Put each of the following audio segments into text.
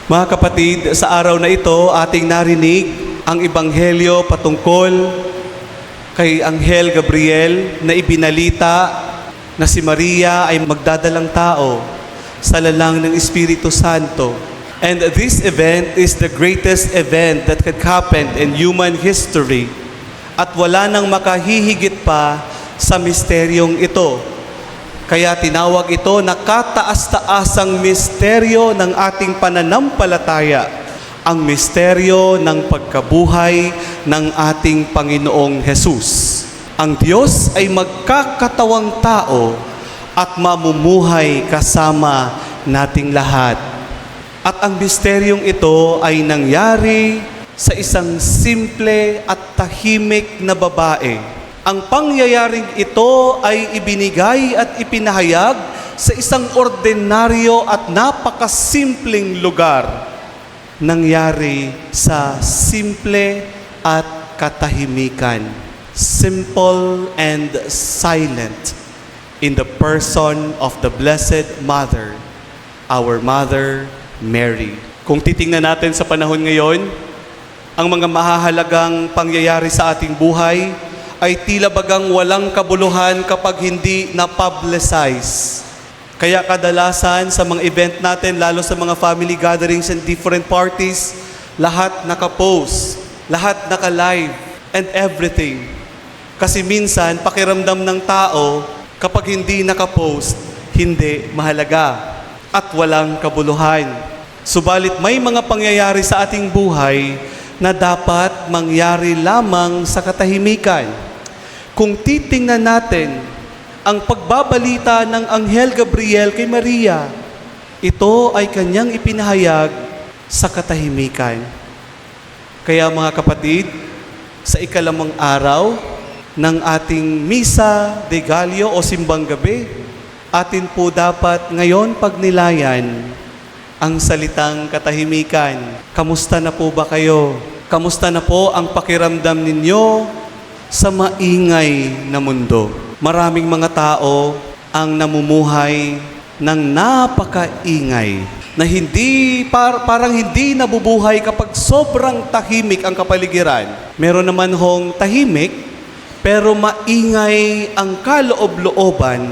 Mga kapatid, sa araw na ito, ating narinig ang ebanghelyo patungkol kay Anghel Gabriel na ibinalita na si Maria ay magdadalang tao sa lalang ng Espiritu Santo. And this event is the greatest event that could happen in human history. At wala nang makahihigit pa sa misteryong ito. Kaya tinawag ito na kataas-taasang misteryo ng ating pananampalataya, ang misteryo ng pagkabuhay ng ating Panginoong Hesus. Ang Diyos ay magkakatawang tao at mamumuhay kasama nating lahat. At ang misteryong ito ay nangyari sa isang simple at tahimik na babae. Ang pangyayaring ito ay ibinigay at ipinahayag sa isang ordinaryo at napakasimpleng lugar. Nangyari sa simple at katahimikan. Simple and silent in the person of the Blessed Mother, our Mother Mary. Kung titingnan natin sa panahon ngayon, ang mga mahahalagang pangyayari sa ating buhay ay tila bagang walang kabuluhan kapag hindi na-publicize. Kaya kadalasan sa mga event natin, lalo sa mga family gatherings and different parties, lahat naka-post, lahat naka-live, and everything. Kasi minsan, pakiramdam ng tao, kapag hindi naka-post, hindi mahalaga at walang kabuluhan. Subalit may mga pangyayari sa ating buhay na dapat mangyari lamang sa katahimikan. Kung titingnan natin ang pagbabalita ng Anghel Gabriel kay Maria, ito ay kanyang ipinahayag sa katahimikan. Kaya mga kapatid, sa ikalimang araw ng ating Misa de Gallo o Simbang Gabi, atin po dapat ngayon pagnilayan ang salitang katahimikan. Kamusta na po ba kayo? Kamusta na po ang pakiramdam ninyo sa maingay na mundo? Maraming mga tao ang namumuhay ng napakaingay na parang hindi nabubuhay kapag sobrang tahimik ang kapaligiran. Meron naman hong tahimik pero maingay ang kaloob-looban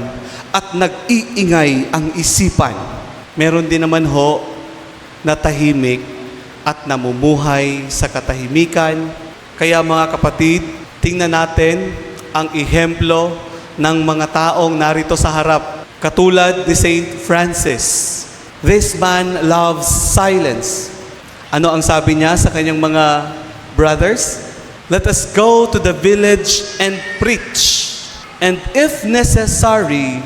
at nag-iingay ang isipan. Meron din naman ho na tahimik at namumuhay sa katahimikan. Kaya mga kapatid, tingnan natin ang ehemplo ng mga taong narito sa harap. Katulad ni Saint Francis. This man loves silence. Ano ang sabi niya sa kanyang mga brothers? Let us go to the village and preach. And if necessary,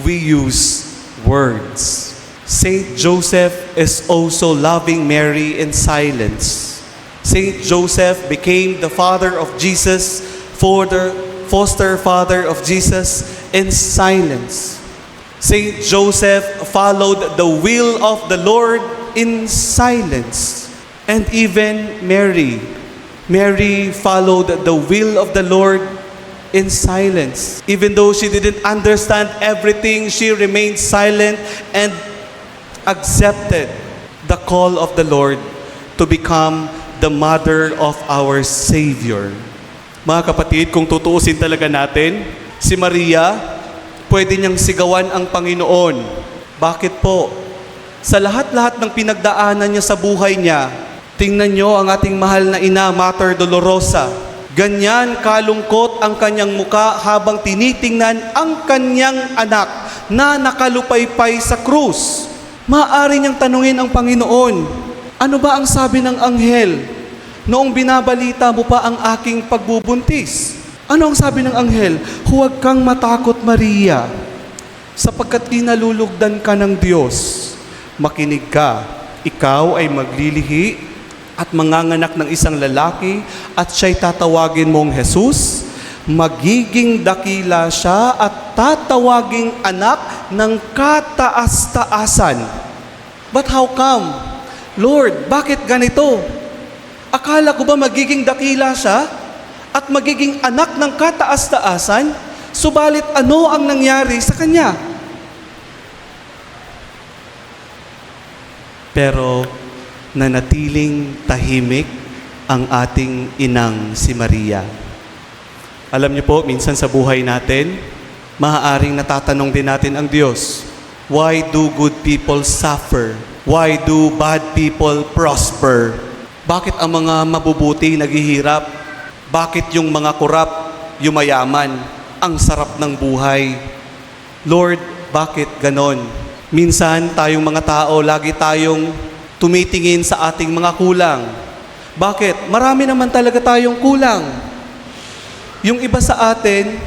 we use words. Saint Joseph is also loving Mary in silence. Saint Joseph became the father of Jesus, foster father of Jesus in silence. Saint Joseph followed the will of the Lord in silence. And even Mary followed the will of the Lord in silence. Even though she didn't understand everything, she remained silent and accepted the call of the Lord to become the mother of our Savior. Mga kapatid, kung tutuusin talaga natin, si Maria, pwede niyang sigawan ang Panginoon. Bakit po? Sa lahat-lahat ng pinagdaanan niya sa buhay niya, tingnan niyo ang ating mahal na ina, Mater Dolorosa. Ganyan kalungkot ang kanyang muka habang tinitingnan ang kanyang anak na nakalupaypay sa krus. Maaari niyang tanungin ang Panginoon, ano ba ang sabi ng anghel noong binabalita mo pa ang aking pagbubuntis? Ano ang sabi ng anghel? Huwag kang matakot, Maria, sapagkat inalulugdan ka ng Diyos. Makinig ka, ikaw ay maglilihi at manganganak ng isang lalaki at siya'y tatawagin mong Jesus. Magiging dakila siya at tatawaging anak ng kataas-taasan. But how come? Lord, bakit ganito? Akala ko ba magiging dakila siya at magiging anak ng kataas-taasan? Subalit ano ang nangyari sa kanya? Pero na natiling tahimik ang ating inang si Maria. Alam niyo po, minsan sa buhay natin, maaaring natatanong din natin ang Diyos, why do good people suffer? Why do bad people prosper? Bakit ang mga mabubuti naghihirap? Bakit yung mga kurap, yumayaman? Ang sarap ng buhay. Lord, bakit ganon? Minsan tayong mga tao, lagi tayong tumitingin sa ating mga kulang. Bakit? Marami naman talaga tayong kulang. Yung iba sa atin,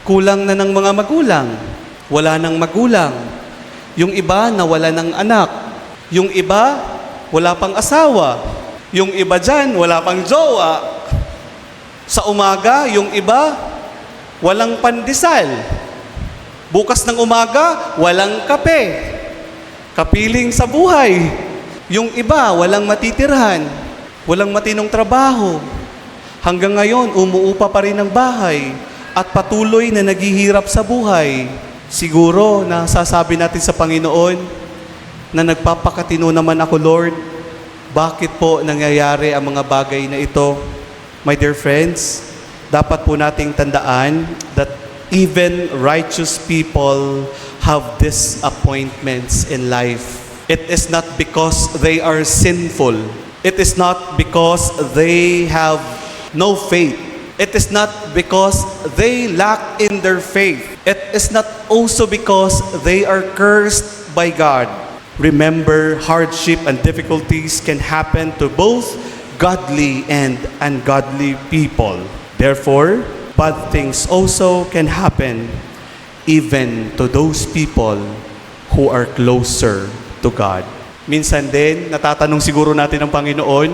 kulang na ng mga magulang. Wala ng magulang. Yung iba, nawala ng anak. Yung iba, wala pang asawa. Yung iba dyan, wala pang jowa. Sa umaga, yung iba, walang pandesal. Bukas ng umaga, walang kape. Kapiling sa buhay. Yung iba, walang matitirhan. Walang matinong trabaho. Hanggang ngayon, umuupa pa rin ang bahay at patuloy na naghihirap sa buhay. Siguro na sasabi natin sa Panginoon na nagpapakatino naman ako, Lord, bakit po nangyayari ang mga bagay na ito? My dear friends, dapat po nating tandaan that even righteous people have disappointments in life. It is not because they are sinful. It is not because they have no faith. It is not because they lack in their faith. It is not also because they are cursed by God. Remember, hardship and difficulties can happen to both godly and ungodly people. Therefore, bad things also can happen even to those people who are closer to God. Minsan din, natatanong siguro natin ang Panginoon,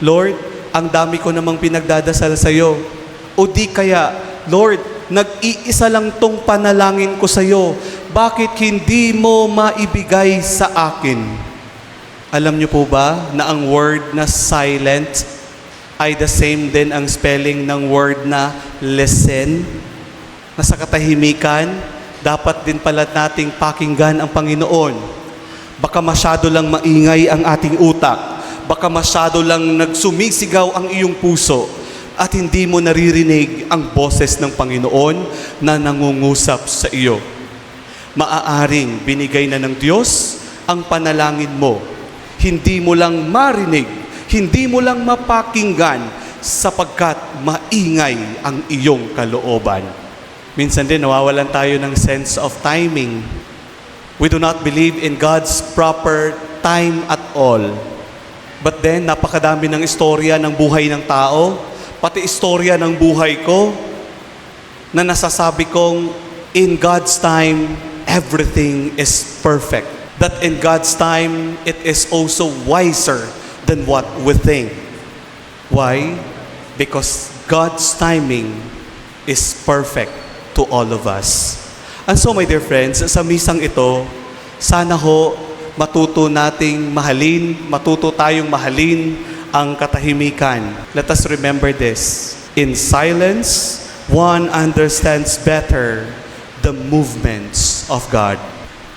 Lord, ang dami ko namang pinagdadasal sa iyo. O di kaya, Lord, nag-iisa lang tong panalangin ko sa iyo. Bakit hindi mo maibigay sa akin? Alam niyo po ba na ang word na silent ay the same din ang spelling ng word na listen? Na sa katahimikan, dapat din pala nating pakinggan ang Panginoon. Baka masyado lang maingay ang ating utak. Baka masyado lang nagsumisigaw ang iyong puso at hindi mo naririnig ang boses ng Panginoon na nangungusap sa iyo. Maaaring binigay na ng Diyos ang panalangin mo. Hindi mo lang marinig, hindi mo lang mapakinggan sapagkat maingay ang iyong kalooban. Minsan din nawawalan tayo ng sense of timing. We do not believe in God's proper time at all. But then, napakadami ng istorya ng buhay ng tao, pati istorya ng buhay ko, na nasasabi kong, in God's time, everything is perfect. That in God's time, it is also wiser than what we think. Why? Because God's timing is perfect to all of us. And so, my dear friends, sa misang ito, sana ho matuto nating mahalin, matuto tayong mahalin ang katahimikan. Let us remember this. In silence, one understands better the movements of God.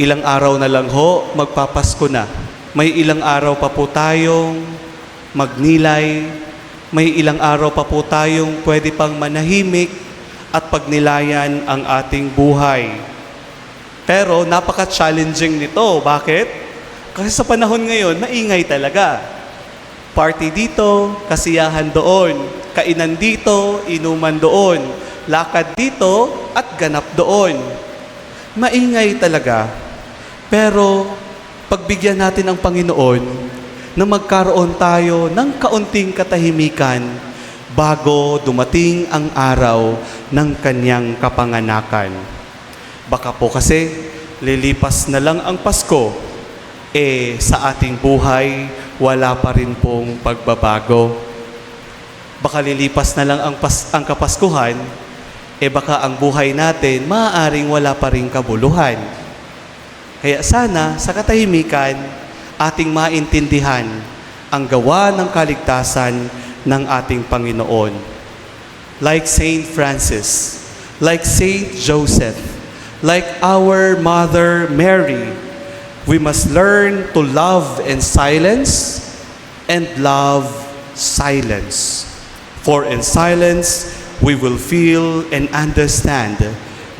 Ilang araw na lang ho, magpapasko na. May ilang araw pa po tayong magnilay. May ilang araw pa po tayong pwede pang manahimik at pagnilayan ang ating buhay. Pero napaka-challenging nito. Bakit? Kasi sa panahon ngayon, maingay talaga. Party dito, kasiyahan doon. Kainan dito, inuman doon. Lakad dito, at ganap doon. Maingay talaga. Pero, pagbigyan natin ang Panginoon na magkaroon tayo ng kaunting katahimikan bago dumating ang araw ng kanyang kapanganakan. Baka po kasi lilipas na lang ang Pasko, sa ating buhay wala pa rin pong pagbabago. Baka lilipas na lang ang Kapaskuhan, baka ang buhay natin maaaring wala pa rin kabuluhan. Kaya sana sa katahimikan ating maintindihan ang gawa ng kaligtasan ng ating Panginoon. Like Saint Francis, like Saint Joseph, like our Mother Mary, we must learn to love in silence, and love silence. For in silence, we will feel and understand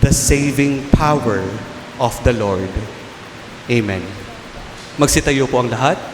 the saving power of the Lord. Amen. Magsitayo po ang lahat.